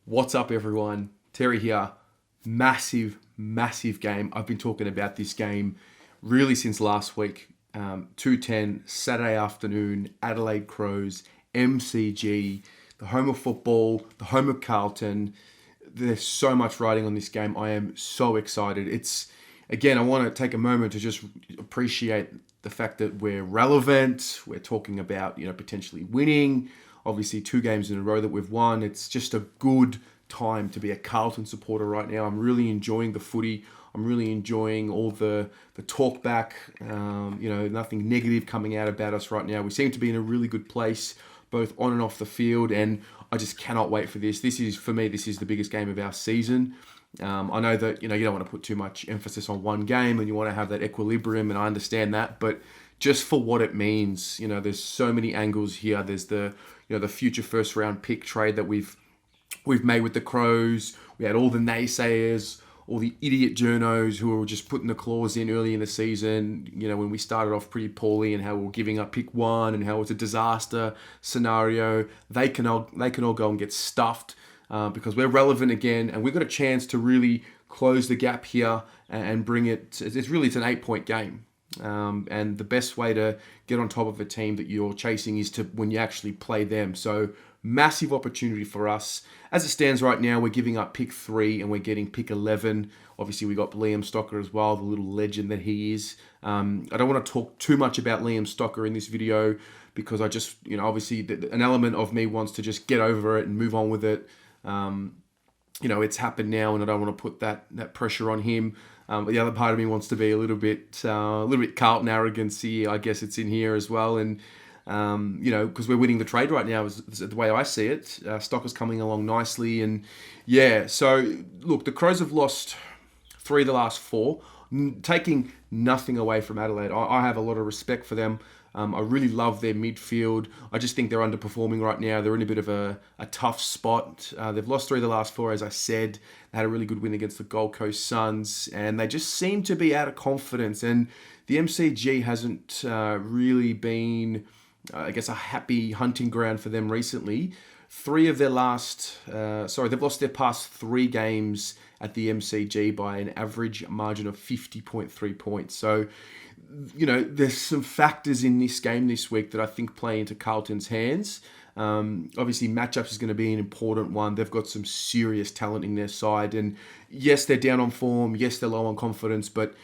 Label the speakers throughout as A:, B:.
A: What's up, everyone? Terry here. Massive, massive game. I've been talking about this game really since last week. 2:10 Saturday afternoon, Adelaide Crows, MCG, the home of football, the home of Carlton. There's so much riding on this game. I am so excited. Again, I want to take a moment to just appreciate the fact that we're relevant. We're talking about, potentially winning. Obviously, 2 games in a row that we've won. It's just a good time to be a Carlton supporter right now. I'm really enjoying the footy. I'm really enjoying all the talk back. Nothing negative coming out about us right now. We seem to be in a really good place, both on and off the field, and I just cannot wait for this. For me, this is the biggest game of our season. I know that you don't want to put too much emphasis on one game, and you want to have that equilibrium, and I understand that, but just for what it means, there's so many angles here. There's the future first round pick trade that we've made with the Crows. We had all the naysayers, all the idiot journos who were just putting the clause in early in the season, when we started off pretty poorly and how we were giving up pick 1 and how it was a disaster scenario. They can all go and get stuffed because we're relevant again, and we've got a chance to really close the gap here and bring it. It's an 8-point game. And the best way to get on top of a team that you're chasing is to when you actually play them. So massive opportunity for us. As it stands right now, we're giving up pick 3 and we're getting pick 11. Obviously, we got Liam Stocker as well, the little legend that he is. I don't want to talk too much about Liam Stocker in this video because I just, obviously an element of me wants to just get over it and move on with it. It's happened now, and I don't want to put that pressure on him. But the other part of me wants to be a little bit Carlton arrogancy. I guess it's in here as well, and because we're winning the trade right now, is the way I see it. Stock is coming along nicely, and yeah. So look, the Crows have lost 3 of the last 4, taking nothing away from Adelaide. I have a lot of respect for them. I really love their midfield. I just think they're underperforming right now. They're in a bit of a tough spot. They've lost 3 of the last 4, as I said. They had a really good win against the Gold Coast Suns, and they just seem to be out of confidence. And the MCG hasn't really been, a happy hunting ground for them recently. They've lost their past 3 games at the MCG by an average margin of 50.3 points. So, there's some factors in this game this week that I think play into Carlton's hands. Obviously, matchups is going to be an important one. They've got some serious talent in their side. And yes, they're down on form. Yes, they're low on confidence. But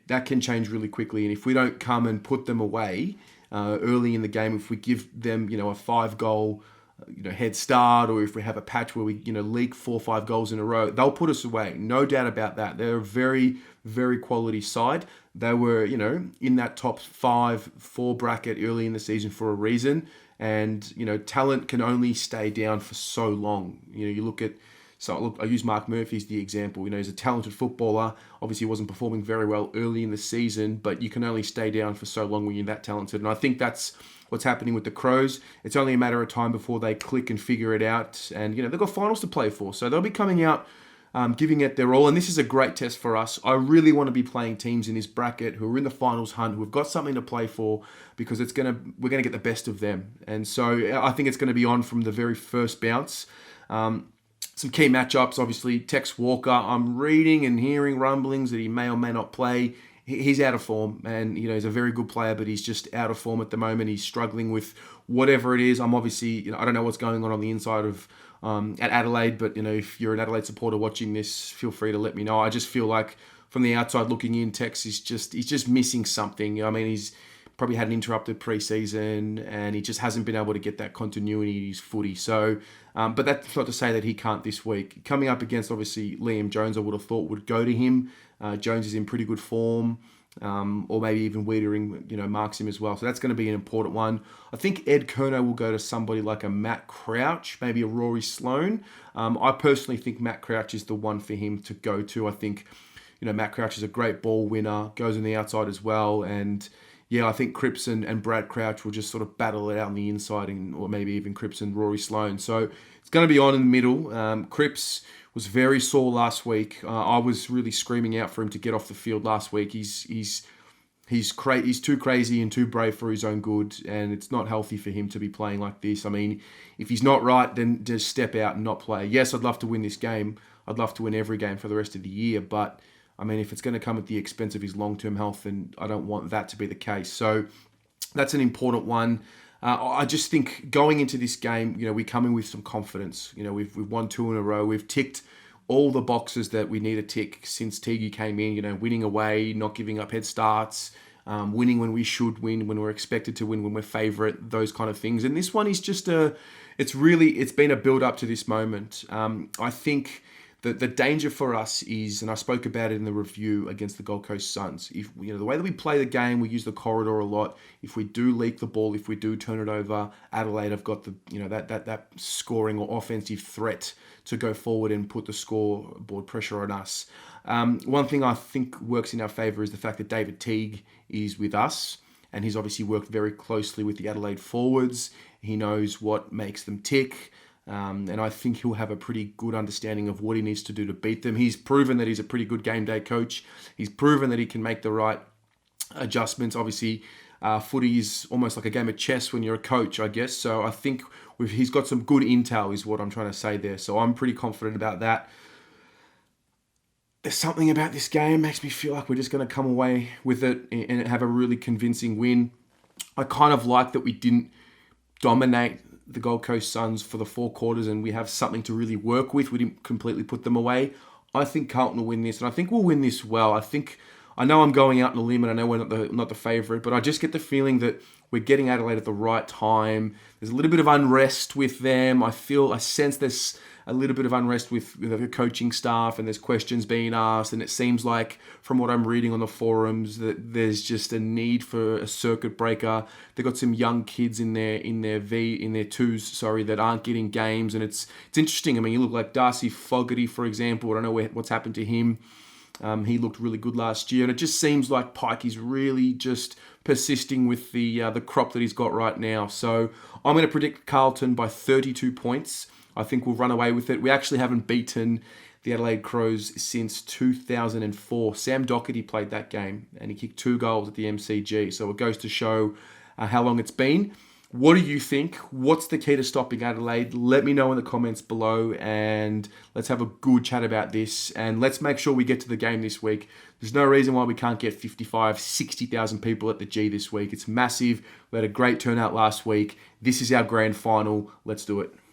A: that can change really quickly. And if we don't come and put them away early in the game, if we give them, a 5-goal head start, or if we have a patch where we, leak 4 or 5 goals in a row, they'll put us away. No doubt about that. They're a very, very quality side. They were, in that top 5-4 bracket early in the season for a reason. And, talent can only stay down for so long. I use Mark Murphy as the example. He's a talented footballer. Obviously, he wasn't performing very well early in the season, but you can only stay down for so long when you're that talented. And I think that's what's happening with the Crows. It's only a matter of time before they click and figure it out. And, they've got finals to play for. So they'll be coming out, giving it their all. And this is a great test for us. I really want to be playing teams in this bracket who are in the finals hunt, who have got something to play for, because we're going to get the best of them. And so I think it's going to be on from the very first bounce. Some key matchups, obviously, Tex Walker. I'm reading and hearing rumblings that he may or may not play. He's out of form, and he's a very good player, but he's just out of form at the moment. He's struggling with whatever it is. I'm obviously, I don't know what's going on the inside of at Adelaide, but if you're an Adelaide supporter watching this, feel free to let me know. I just feel like from the outside looking in, Tex he's just missing something. I mean, he's probably had an interrupted preseason, and he just hasn't been able to get that continuity in his footy. So, but that's not to say that he can't this week. Coming up against, obviously, Liam Jones, I would have thought would go to him. Jones is in pretty good form, or maybe even Wiedering, marks him as well. So that's going to be an important one. I think Ed Kerno will go to somebody like a Matt Crouch, maybe a Rory Sloane. I personally think Matt Crouch is the one for him to go to. I think, Matt Crouch is a great ball winner, goes on the outside as well, and yeah, I think Cripps and Brad Crouch will just sort of battle it out on the inside, or maybe even Cripps and Rory Sloane. So it's going to be on in the middle. Cripps was very sore last week. I was really screaming out for him to get off the field last week. He's He's too crazy and too brave for his own good, and it's not healthy for him to be playing like this. I mean, if he's not right, then just step out and not play. Yes, I'd love to win this game. I'd love to win every game for the rest of the year, but I mean, if it's going to come at the expense of his long-term health, then I don't want that to be the case. So that's an important one. I just think going into this game, we come in with some confidence. We've won 2 in a row. We've ticked all the boxes that we need to tick since Tiggy came in. Winning away, not giving up head starts, winning when we should win, when we're expected to win, when we're favourite, those kind of things. And this one is just it's been a build up to this moment. I think the danger for us is, and I spoke about it in the review against the Gold Coast Suns, if the way that we play the game, we use the corridor a lot. If we do leak the ball, if we do turn it over, Adelaide have got the that scoring or offensive threat to go forward and put the scoreboard pressure on us. One thing I think works in our favour is the fact that David Teague is with us, and he's obviously worked very closely with the Adelaide forwards. He knows what makes them tick. And I think he'll have a pretty good understanding of what he needs to do to beat them. He's proven that he's a pretty good game day coach. He's proven that he can make the right adjustments. Obviously, footy is almost like a game of chess when you're a coach, I guess. So I think he's got some good intel is what I'm trying to say there. So I'm pretty confident about that. There's something about this game makes me feel like we're just going to come away with it and have a really convincing win. I kind of like that we didn't dominate the Gold Coast Suns for the 4 quarters and we have something to really work with. We didn't completely put them away. I think Carlton will win this, and I think we'll win this well. I know I'm going out on a limb, and I know we're not the favourite, but I just get the feeling that we're getting Adelaide at the right time. There's a little bit of unrest with them. I sense there's a little bit of unrest with the coaching staff, and there's questions being asked, and it seems like, from what I'm reading on the forums, that there's just a need for a circuit breaker. They've got some young kids in their twos, that aren't getting games, and it's interesting. I mean, you look like Darcy Fogarty, for example. I don't know what's happened to him. He looked really good last year, and it just seems like Pike is really just persisting with the crop that he's got right now. So I'm going to predict Carlton by 32 points. I think we'll run away with it. We actually haven't beaten the Adelaide Crows since 2004. Sam Doherty played that game, and he kicked 2 goals at the MCG. So it goes to show how long it's been. What do you think? What's the key to stopping Adelaide? Let me know in the comments below, and let's have a good chat about this. And let's make sure we get to the game this week. There's no reason why we can't get 55, 60,000 people at the G this week. It's massive. We had a great turnout last week. This is our grand final. Let's do it.